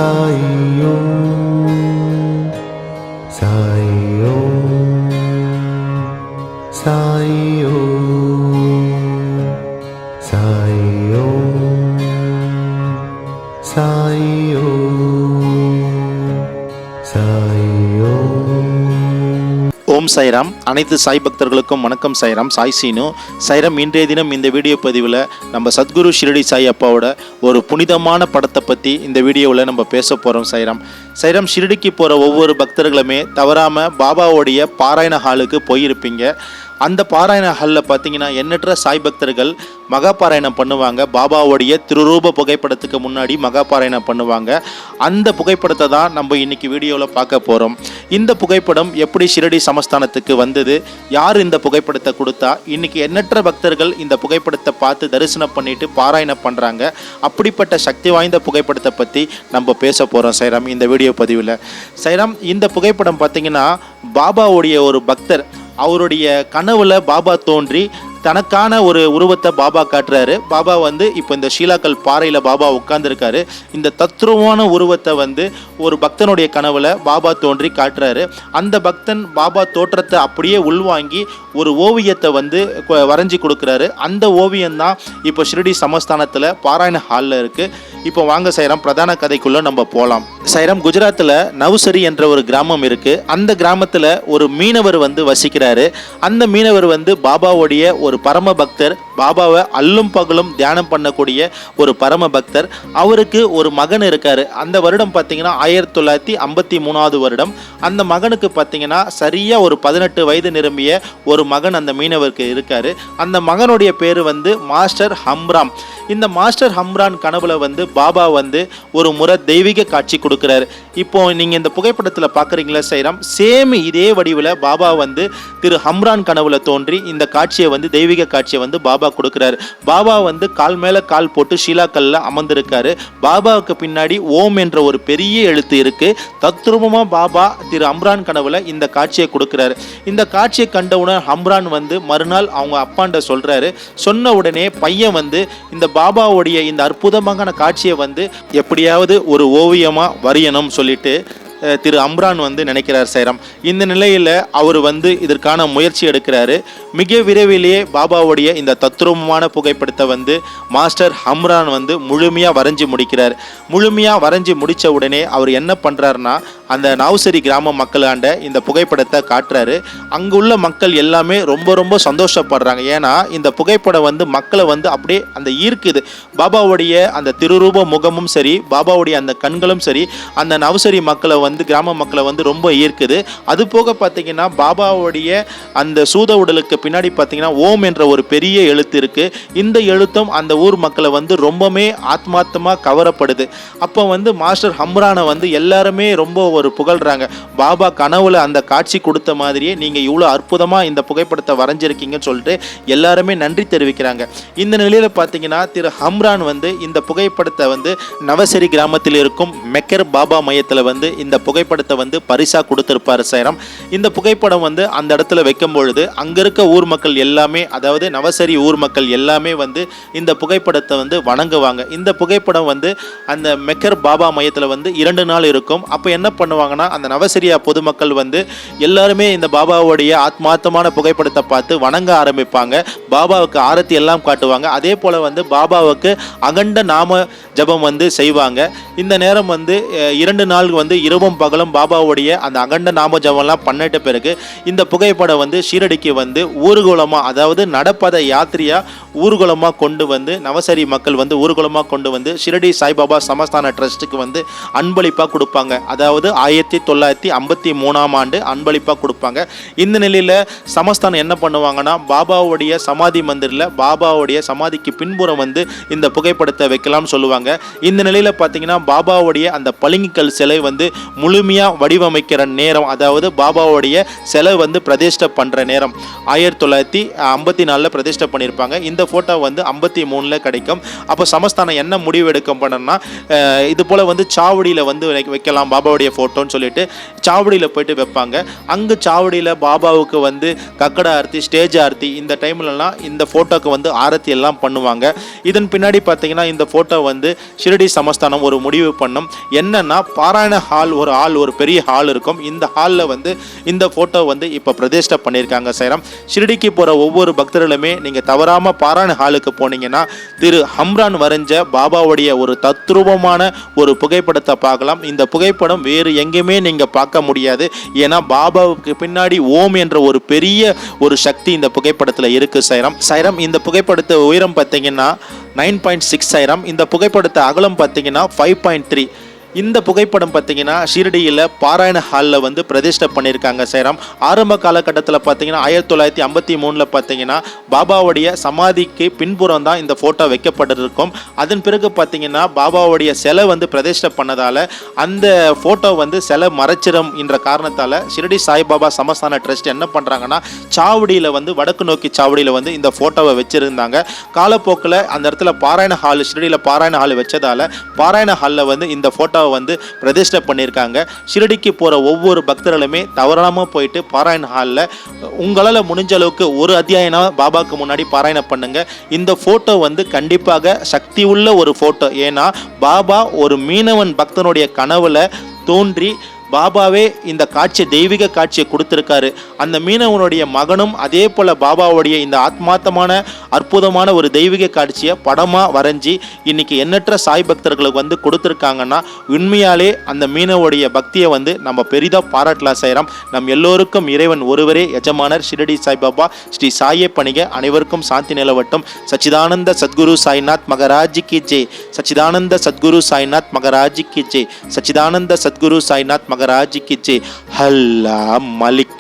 சாய் ஓம் சாய் ஓம் சாய் ஓம் சாய் ஓம் சாய் ஓம் சாய் ஓம். ஓம் சாய்ராம். அனைத்து சாய் பக்தர்களுக்கும் வணக்கம். சாய்ராம், சாய் சீனு. சாய்ராம், இன்றைய தினம் இந்த வீடியோ பதிவில் நம்ம சத்குரு ஷிரடி சாய் அப்பாவோட ஒரு புனிதமான படத்தை பற்றி இந்த வீடியோவில் நம்ம பேச போகிறோம். சாய்ராம், ஷிரடிக்கு போகிற ஒவ்வொரு பக்தர்களுமே தவறாமல் பாபாவோடைய பாராயண ஹாலுக்கு போயிருப்பீங்க. அந்த பாராயண ஹாலில் பார்த்தீங்கன்னா எண்ணற்ற சாய் பக்தர்கள் மகா பாராயணம் பண்ணுவாங்க. பாபாவோடைய திருரூப புகைப்படத்துக்கு முன்னாடி மகா பாராயணம் பண்ணுவாங்க. அந்த புகைப்படத்தை தான் நம்ம இன்னைக்கு வீடியோவில் பார்க்க போகிறோம். இந்த புகைப்படம் எப்படி ஷிரடி சமஸ்தானத்துக்கு வந்தது, யார் இந்த புகைப்படத்தை கொடுத்தா, இன்னைக்கு எண்ணற்ற பக்தர்கள் இந்த புகைப்படத்தை பார்த்து தரிசனம் பண்ணிட்டு பாராயணம் பண்ணுறாங்க. அப்படிப்பட்ட சக்தி வாய்ந்த புகைப்படத்தை பற்றி நம்ம பேச போகிறோம் சாய்ராம் இந்த வீடியோ பதிவில். சாய்ராம், இந்த புகைப்படம் பார்த்தீங்கன்னா பாபாவுடைய ஒரு பக்தர், அவருடைய கனவுல பாபா தோன்றி தனக்கான ஒரு உருவத்தை பாபா காட்டுறாரு. பாபா இப்போ இந்த ஷீலாக்கல் பாறையில் பாபா உட்கார்ந்துருக்காரு. இந்த தத்ரூபமான உருவத்தை ஒரு பக்தனுடைய கனவுல பாபா தோன்றி காட்டுறாரு. அந்த பக்தன் பாபா தோற்றத்தை அப்படியே உள்வாங்கி ஒரு ஓவியத்தை வரைஞ்சி கொடுக்குறாரு. அந்த ஓவியம்தான் இப்போ ஷிரடி சமஸ்தானத்தில் பாராயண ஹாலில் இருக்குது. இப்போ வாங்க சாய்ராம், பிரதான கதைக்குள்ளே நம்ம போகலாம். சாய்ராம், குஜராத்தில் நவ்சரி என்ற ஒரு கிராமம் இருக்குது. அந்த கிராமத்தில் ஒரு மீனவர் வசிக்கிறாரு. அந்த மீனவர் பாபாவுடைய ஒரு பரம பக்தர். பாபாவை அல்லும் பகலும் தியானம் பண்ணக்கூடிய ஒரு பரம பக்தர். அவருக்கு ஒரு மகன் இருக்காரு. அந்த வருடம் பார்த்தீங்கன்னா 1953 வருடம். அந்த மகனுக்கு பார்த்தீங்கன்னா சரியா ஒரு 18 வயது நிரம்பிய ஒரு மகன் அந்த மீனவருக்கு இருக்காரு. அந்த மகனுடைய பேரு மாஸ்டர் ஹம்ராம். இந்த மாஸ்டர் ஹம்ரான் கனவுல பாபா ஒரு முறை தெய்வீக காட்சி கொடுக்கிறாரு. இப்போ நீங்க இந்த புகைப்படத்தில் பார்க்குறீங்களா சாய்ராம், சேம் இதே வடிவில் பாபா திரு ஹம்ரான் கனவுல தோன்றி இந்த காட்சியை தெய்வீக காட்சியை பாபா கொடுக்கிறாரு. பாபா கால் மேல கால் போட்டு ஷீலாக்கல்ல அமர்ந்திருக்காரு. பாபாவுக்கு பின்னாடி ஓம் என்ற ஒரு பெரிய எழுத்து இருக்கு. தத்ரூபமா பாபா திரு ஹம்ரான் கனவுல இந்த காட்சியை கொடுக்கிறாரு. இந்த காட்சியை கண்டவுடன் ஹம்ரான் மறுநாள் அவங்க அப்பாண்ட சொல்றாரு. சொன்ன உடனே பையன் இந்த பாபாவுடைய இந்த அற்புதமான காட்சியை எப்படியாவது ஒரு ஓவியமா வரையணும் சொல்லிட்டு திரு அம்ரான் நினைக்கிறார் சாய்ராம். இந்த நிலையில் அவர் இதற்கான முயற்சி எடுக்கிறாரு. மிக விரைவிலேயே பாபாவுடைய இந்த தத்ரூபமான புகைப்படத்தை மாஸ்டர் ஹம்ரான் முழுமையாக வரைஞ்சி முடிக்கிறார். முழுமையாக வரைஞ்சி முடித்த உடனே அவர் என்ன பண்ணுறாருன்னா, அந்த நவ்சரி கிராம மக்களாண்ட இந்த புகைப்படத்தை காட்டுறாரு. அங்குள்ள மக்கள் எல்லாமே ரொம்ப ரொம்ப சந்தோஷப்படுறாங்க. ஏன்னா இந்த புகைப்படம் மக்களை அப்படியே அந்த ஈர்க்குது. பாபாவுடைய அந்த திருரூப முகமும் சரி, பாபாவுடைய அந்த கண்களும் சரி, அந்த நவ்சரி மக்களை கிராம மக்களை ரொம்ப ஈர்க்குது. அது போக பார்த்தீங்கன்னா பாபாவுடைய அந்த சூத உடலுக்கு பின்னாடி பார்த்தீங்கன்னா ஓம் என்ற ஒரு பெரிய எழுத்து இருக்கு. இந்த எழுத்தும் அந்த ஊர் மக்களை ரொம்பவே ஆத்மார்த்தமா கவரப்படுது. அப்போ மாஸ்டர் ஹம்ரானை எல்லாருமே ரொம்ப ஒரு புகழ்றாங்க. பாபா கனவுல அந்த காட்சி கொடுத்த மாதிரியே நீங்க இவ்வளோ அற்புதமா இந்த புகைப்படத்தை வரைஞ்சிருக்கீங்கன்னு சொல்லிட்டு எல்லாருமே நன்றி தெரிவிக்கிறாங்க. இந்த நிலையில பார்த்தீங்கன்னா திரு ஹம்ரான் இந்த புகைப்படத்தை நவசரி கிராமத்தில் இருக்கும் மெக்கர் பாபா மையத்தில் இந்த புகைப்படத்தை பரிசா கொடுத்திருப்பாரு சாய்ராம். இந்த புகைப்படம் அந்த இடத்துல வைக்கும் பொழுது அங்க இருக்க ஊர் மக்கள் எல்லாமே, அதாவது நவசரி ஊர் மக்கள் எல்லாமே இந்த புகைப்படத்தை வணங்குவாங்க. இந்த புகைப்படம் அந்த மெக்கர் பாபா மையத்தில் 2 நாள் இருக்கும். அப்போ என்ன பண்ணுவாங்கன்னா, அந்த நவசரியா பொதுமக்கள் எல்லாருமே இந்த பாபாவுடைய ஆத்மார்த்தமான புகைப்படத்தை பார்த்து வணங்க ஆரம்பிப்பாங்க. பாபாவுக்கு ஆரத்தி எல்லாம் காட்டுவாங்க. அதே போல பாபாவுக்கு அகண்ட நாம ஜபம் செய்வாங்க. இந்த நேரம் 2 நாள் இரவும் பகலும் பாபாவுடைய அந்த அகண்ட நாம ஜபம்லாம் பண்ணிட்ட பிறகு இந்த புகைப்படம் ஷீரடிக்கு ஊர்வலமா, அதாவது நடப்பத யாத்திரையா ஊர்வலமா கொண்டு நவசரி மக்கள் ஊர்வலமா கொண்டு ஷிரடி சாய்பாபா சமஸ்தான ட்ரஸ்ட்டுக்கு அன்பளிப்பா கொடுப்பாங்க. அதாவது 1953 ஆண்டு அன்பளிப்பா கொடுப்பாங்க. இந்த நிலையில சமஸ்தானம் என்ன பண்ணுவாங்கன்னா, பாபாவுடைய சமாதி மந்திரில் பாபாவுடைய சமாதிக்கு பின்புறம் இந்த புகைப்படத்தை வைக்கலாம்னு சொல்லுவாங்க. இந்த நிலையில பார்த்தீங்கன்னா பாபாவுடைய அந்த பளிங்குக்கல் சிலை முழுமையாக வடிவமைக்கிற நேரம், அதாவது பாபாவுடைய சிலை பிரதிஷ்டை பண்ணுற நேரம் 1954 பிரதிஷ்டை பண்ணியிருப்பாங்க. இந்த ஃபோட்டோ 53 கிடைக்கும். அப்போ சமஸ்தானம் என்ன முடிவு எடுக்கும் பண்ணனா, இது போல் சாவடியில் வைக்கலாம் பாபாவுடைய ஃபோட்டோ ஃபோட்டோன்னு சொல்லிட்டு சாவடியில் போயிட்டு வைப்பாங்க. அங்கே சாவடியில் பாபாவுக்கு வந்து கக்கட ஆரத்தி, ஸ்டேஜ் ஆரத்தி, இந்த டைம்லலாம் இந்த ஃபோட்டோக்கு வந்து ஆரத்தி எல்லாம் பண்ணுவாங்க. இதன் பின்னாடி பார்த்தீங்கன்னா இந்த ஃபோட்டோ வந்து ஷிரடி சமஸ்தானம் ஒரு முடிவு பண்ணும். என்னன்னா பாராயண ஹால் ஒரு பெரிய ஹால் இருக்கும். இந்த ஹாலில் வந்து இந்த ஃபோட்டோ வந்து இப்போ பிரதிஷ்டை பண்ணியிருக்காங்க சாய்ராம். ஷிரடிக்கு போகிற ஒவ்வொரு பக்தர்களுமே நீங்கள் தவறாமல் பாராயண ஹாலுக்கு போனீங்கன்னா திரு ஹம்ரான் வரைஞ்ச பாபாவுடைய ஒரு தத்ரூபமான ஒரு புகைப்படத்தை பார்க்கலாம். இந்த புகைப்படம் வேறு எங்கேயுமே நீங்கள் பார்க்க முடியாது. ஏன்னா பாபாவுக்கு பின்னாடி ஓம் என்ற ஒரு பெரிய ஒரு சக்தி இந்த புகைப்படத்தில் இருக்குது சாய்ராம். இந்த புகைப்படத்தை உயரம் பார்த்தீங்கன்னா 9.6 சாய்ராம். இந்த புகைப்படத்தை அகலம் பார்த்தீங்கன்னா 5.3. இந்த புகைப்படம் பார்த்தீங்கன்னா ஷீரடியில் பாராயண ஹாலில் வந்து பிரதிஷ்டை பண்ணியிருக்காங்க சாய்ராம். ஆரம்ப காலகட்டத்தில் பார்த்தீங்கன்னா 1953 பார்த்தீங்கன்னா பாபாவுடைய சமாதிக்கு பின்புறம் தான் இந்த ஃபோட்டோ வைக்கப்பட்டிருக்கும். அதன் பிறகு பார்த்தீங்கன்னா பாபாவுடைய சிலை வந்து பிரதிஷ்டை பண்ணதால் அந்த ஃபோட்டோ வந்து சிலை மறைச்சிடும் என்ற காரணத்தால் ஷிரடி சாய்பாபா சமஸ்தான ட்ரஸ்ட் என்ன பண்ணுறாங்கன்னா சாவடியில் வந்து வடக்கு நோக்கி சாவடியில் வந்து இந்த ஃபோட்டோவை வச்சுருந்தாங்க. காலப்போக்கில் அந்த இடத்துல பாராயண ஹால், ஷிரடியில் பாராயண ஹால் வச்சதால் பாராயண ஹாலில் வந்து இந்த ஃபோட்டோ வந்து பிரதிஷ்டை பண்ணியிருக்காங்க. ஷிரடிக்கு போகிற ஒவ்வொரு பக்தர்களுமே தவறாமல் போயிட்டு பாராயண ஹாலில் உங்களால் முடிஞ்ச அளவுக்கு ஒரு அத்தியாயம் பாபாவுக்கு முன்னாடி பாராயணம் பண்ணுங்க. இந்த ஃபோட்டோ வந்து கண்டிப்பாக சக்தி உள்ள ஒரு ஃபோட்டோ. ஏன்னா பாபா ஒரு மீனவன் பக்தனுடைய கனவுல தோன்றி பாபாவே இந்த காட்சியை, தெய்வீக காட்சியை கொடுத்துருக்காரு. அந்த மீனவனுடைய மகனும் அதே போல் பாபாவுடைய இந்த ஆத்மார்த்தமான அற்புதமான ஒரு தெய்வீக காட்சியை படமாக வரைஞ்சி இன்னைக்கு எண்ணற்ற சாய் பக்தர்களுக்கு வந்து கொடுத்துருக்காங்கன்னா உண்மையாலே அந்த மீனவுடைய பக்தியை வந்து நம்ம பெரிதாக பாராட்டலாம் சாய்ராம். நம் எல்லோருக்கும் இறைவன் ஒருவரே எஜமானர். ஷிரடி சாய்பாபா ஸ்ரீ சாயை பணிக. அனைவருக்கும் சாந்தி நிலவட்டும். சச்சிதானந்த சத்குரு சாய்நாத் மகராஜ் கி ஜெய். சச்சிதானந்த சத்குரு சாய்நாத் மகராஜ் கி ஜெய். சச்சிதானந்த சத்குரு சாய்நாத் மகராஜ் की जय. हल्ला मलिक.